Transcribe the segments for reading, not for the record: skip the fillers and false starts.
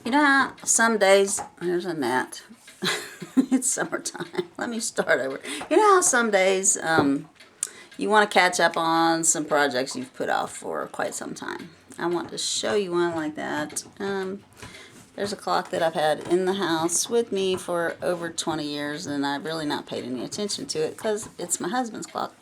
You know how some days, there's a gnat. It's summertime. Let me start over. You know how some days you want to catch up on some projects you've put off for quite some time. I want to show you one like that. There's a clock that I've had in the house with me for over 20 years, and I've really not paid any attention to it because it's my husband's clock,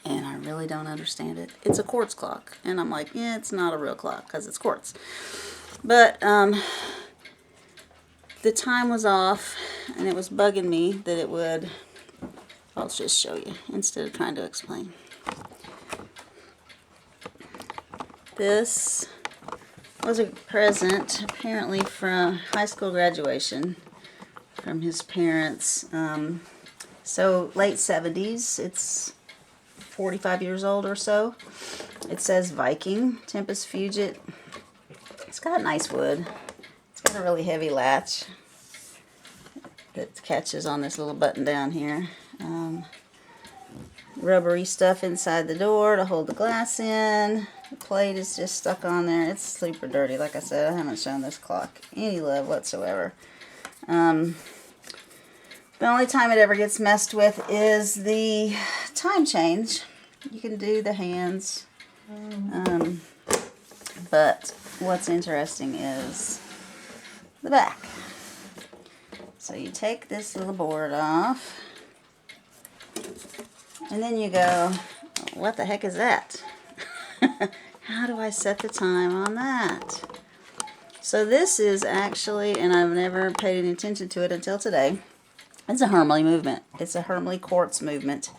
and I really don't understand it. It's a quartz clock, and I'm like, yeah, it's not a real clock because it's quartz. But the time was off, and it was bugging me that it would. I'll just show you instead of trying to explain. This was a present, apparently from high school graduation, from his parents. So late 70s, it's 45 years old or so. It says Viking, Tempest Fugit. It's got nice wood. It's got a really heavy latch that catches on this little button down here. Rubbery stuff inside the door to hold the glass in. The plate is just stuck on there. It's super dirty. Like I said, I haven't shown this clock any love whatsoever. The only time it ever gets messed with is the time change. You can do the hands. But what's interesting is the back. So you take this little board off, and then you go, what the heck is that? How do I set the time on that? So this is actually, and I've never paid any attention to it until today, it's a Hermle movement. It's a Hermle quartz movement.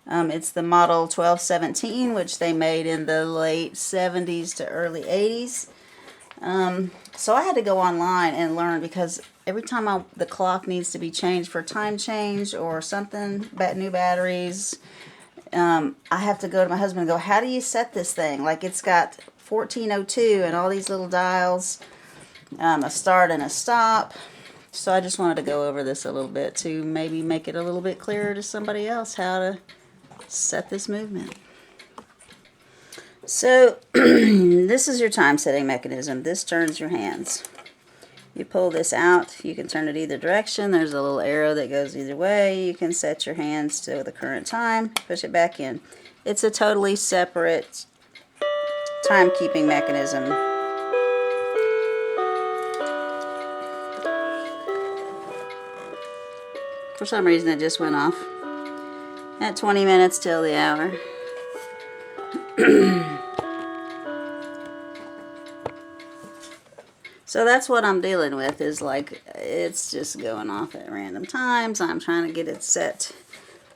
It's the model 1217, which they made in the late 70s to early 80s. So I had to go online and learn, because every time the clock needs to be changed for time change or something, new batteries, I have to go to my husband and go, how do you set this thing? Like, it's got 1402 and all these little dials, a start and a stop. So I just wanted to go over this a little bit to maybe make it a little bit clearer to somebody else how to set this movement. So this is your time setting mechanism. This turns your hands. You pull this out. You can turn it either direction. There's a little arrow that goes either way. You can set your hands to the current time. Push it back in. It's a totally separate timekeeping mechanism. For some reason it just went off at 20 minutes till the hour. So that's what I'm dealing with, is like, it's just going off at random times. I'm trying to get it set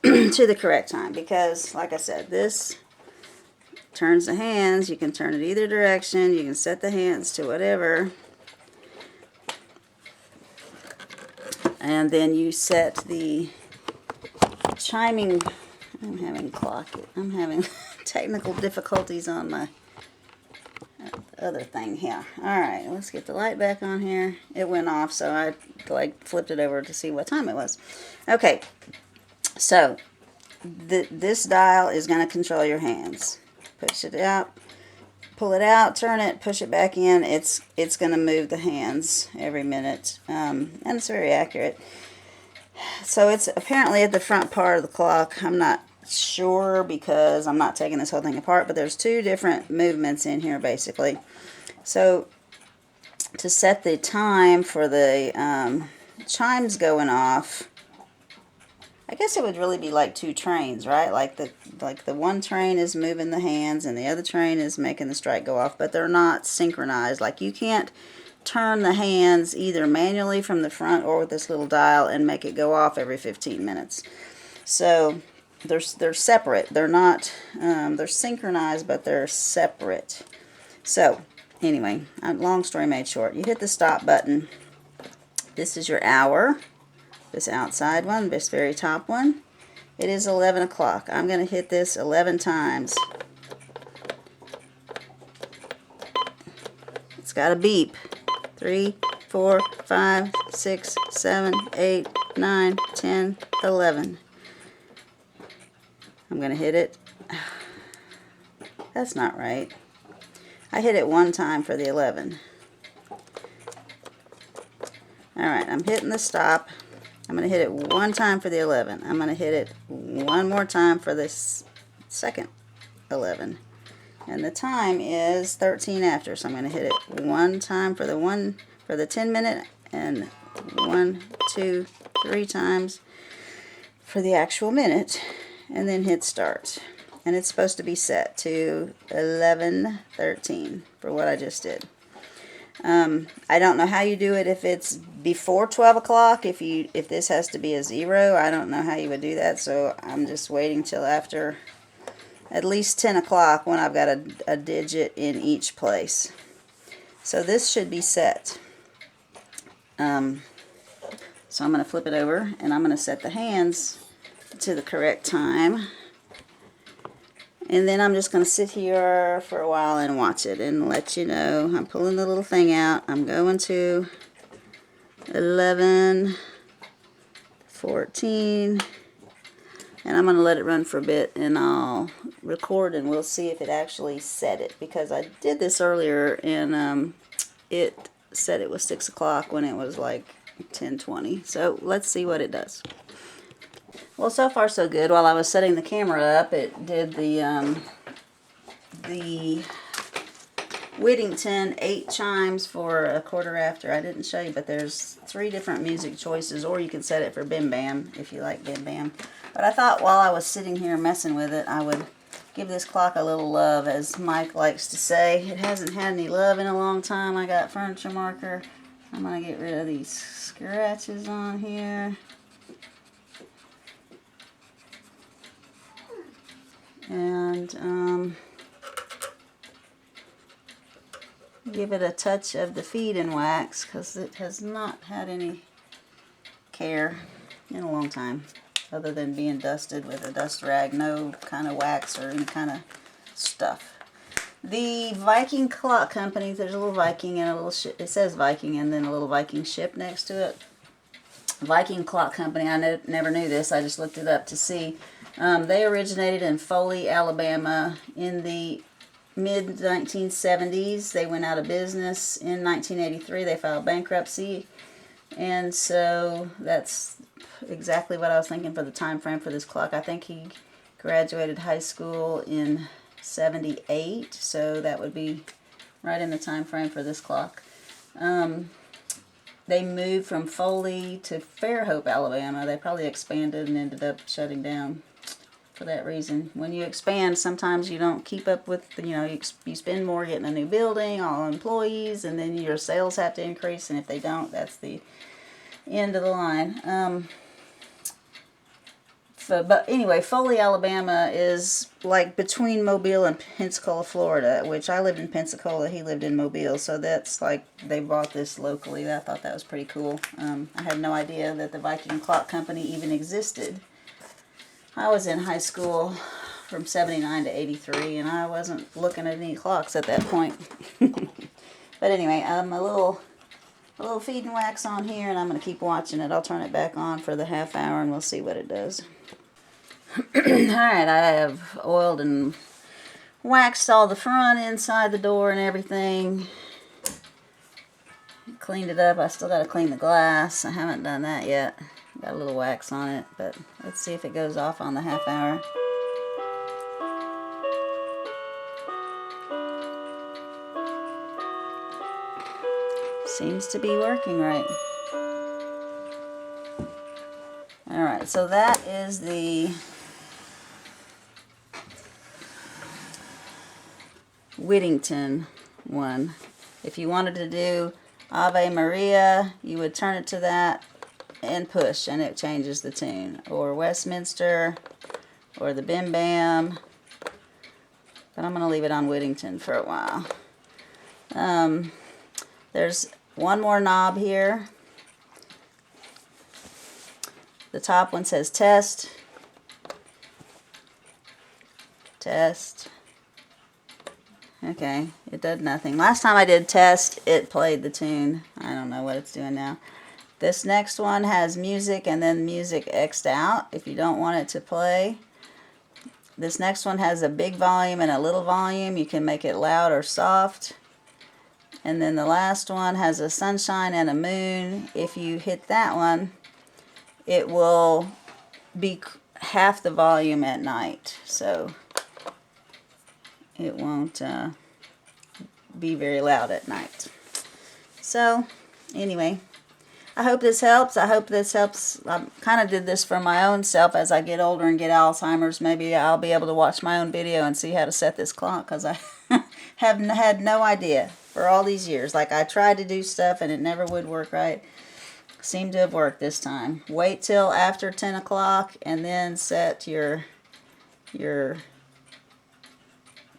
to the correct time, because like I said, this turns the hands. You can turn it either direction. You can set the hands to whatever. And then you set the chiming. I'm having technical difficulties on my other thing here. Alright, let's get the light back on here. It went off, so I flipped it over to see what time it was. Okay, so this dial is going to control your hands. Push it out, pull it out, turn it, push it back in. It's going to move the hands every minute, and it's very accurate. So it's apparently at the front part of the clock. I'm not sure because I'm not taking this whole thing apart, but there's two different movements in here basically. So to set the time for the chimes going off, I guess it would really be like two trains, right? Like the one train is moving the hands and the other train is making the strike go off, but they're not synchronized. Like, you can't turn the hands either manually from the front or with this little dial and make it go off every 15 minutes. So they're separate. They're not, they're synchronized, but they're separate. So anyway, long story made short, you hit the stop button. This is your hour. This outside one, this very top one. It is 11 o'clock. I'm going to hit this 11 times. It's got a beep. 3, 4, 5, 6, 7, 8, 9, 10, 11. I'm going to hit it. That's not right. I hit it one time for the 11. Alright, I'm hitting the stop. I'm going to hit it one time for the 11. I'm going to hit it one more time for this second 11. And the time is 13 after, so I'm going to hit it one time for the 10 minute and 1, 2, 3 times for the actual minute, and then hit start. And it's supposed to be set to 11:13 for what I just did. I don't know how you do it if it's before 12 o'clock. If this has to be a 0, I don't know how you would do that. So I'm just waiting till after at least 10 o'clock when I've got a digit in each place. So this should be set. So I'm going to flip it over and I'm going to set the hands to the correct time. And then I'm just going to sit here for a while and watch it and let you know. I'm pulling the little thing out. I'm going to 11, 14, and I'm going to let it run for a bit and I'll record and we'll see if it actually set it. Because I did this earlier and it said it was 6 o'clock when it was like 10:20. So let's see what it does. Well, so far so good. While I was setting the camera up, it did the Whittington 8 chimes for a quarter after. I didn't show you, but there's 3 different music choices, or you can set it for Bim Bam if you like Bim Bam. But I thought while I was sitting here messing with it, I would give this clock a little love, as Mike likes to say. It hasn't had any love in a long time. I got furniture marker. I'm going to get rid of these scratches on here. And give it a touch of the feed and wax, because it has not had any care in a long time other than being dusted with a dust rag. No kind of wax or any kind of stuff. The Viking clock company, there's a little Viking and a little ship. It says Viking and then a little Viking ship next to it. Viking clock company, I never knew this, I just looked it up to see. They originated in Foley, Alabama in the mid-1970s. They went out of business in 1983. They filed bankruptcy. And so that's exactly what I was thinking for the time frame for this clock. I think he graduated high school in 78, so that would be right in the time frame for this clock. They moved from Foley to Fairhope, Alabama. They probably expanded and ended up shutting down for that reason. When you expand, sometimes you don't keep up with, you spend more getting a new building, all employees, and then your sales have to increase, and if they don't, that's the end of the line. But anyway, Foley, Alabama is like between Mobile and Pensacola, Florida, which I lived in Pensacola, he lived in Mobile, so that's like they bought this locally. I thought that was pretty cool. I had no idea that the Viking Clock Company even existed. I was in high school from 79 to 83, and I wasn't looking at any clocks at that point. But anyway, a little feed and wax on here, and I'm going to keep watching it. I'll turn it back on for the half hour, and we'll see what it does. Alright, I have oiled and waxed all the front, inside the door, and everything. Cleaned it up. I still got to clean the glass. I haven't done that yet. Got a little wax on it, but let's see if it goes off on the half hour. Seems to be working right. Alright, so that is the Whittington one. If you wanted to do Ave Maria, you would turn it to that and push, and it changes the tune. Or Westminster, or the Bim Bam. But I'm going to leave it on Whittington for a while. There's one more knob here. The top one says test. Test. Okay, it did nothing. Last time I did test, it played the tune. I don't know what it's doing now. This next one has music and then music X'd out if you don't want it to play. This next one has a big volume and a little volume. You can make it loud or soft. And then the last one has a sunshine and a moon. If you hit that one, it will be half the volume at night. So it won't be very loud at night. So anyway, I hope this helps. I hope this helps. I kind of did this for my own self. As I get older and get Alzheimer's, maybe I'll be able to watch my own video and see how to set this clock, because I have had no idea for all these years. Like, I tried to do stuff and it never would work right. Seemed to have worked this time. Wait till after 10 o'clock and then set your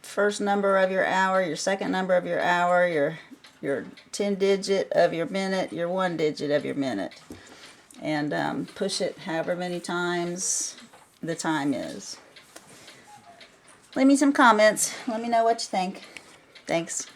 first number of your hour, your second number of your hour, your 10 digit of your minute, your 1 digit of your minute. And push it however many times the time is. Leave me some comments. Let me know what you think. Thanks.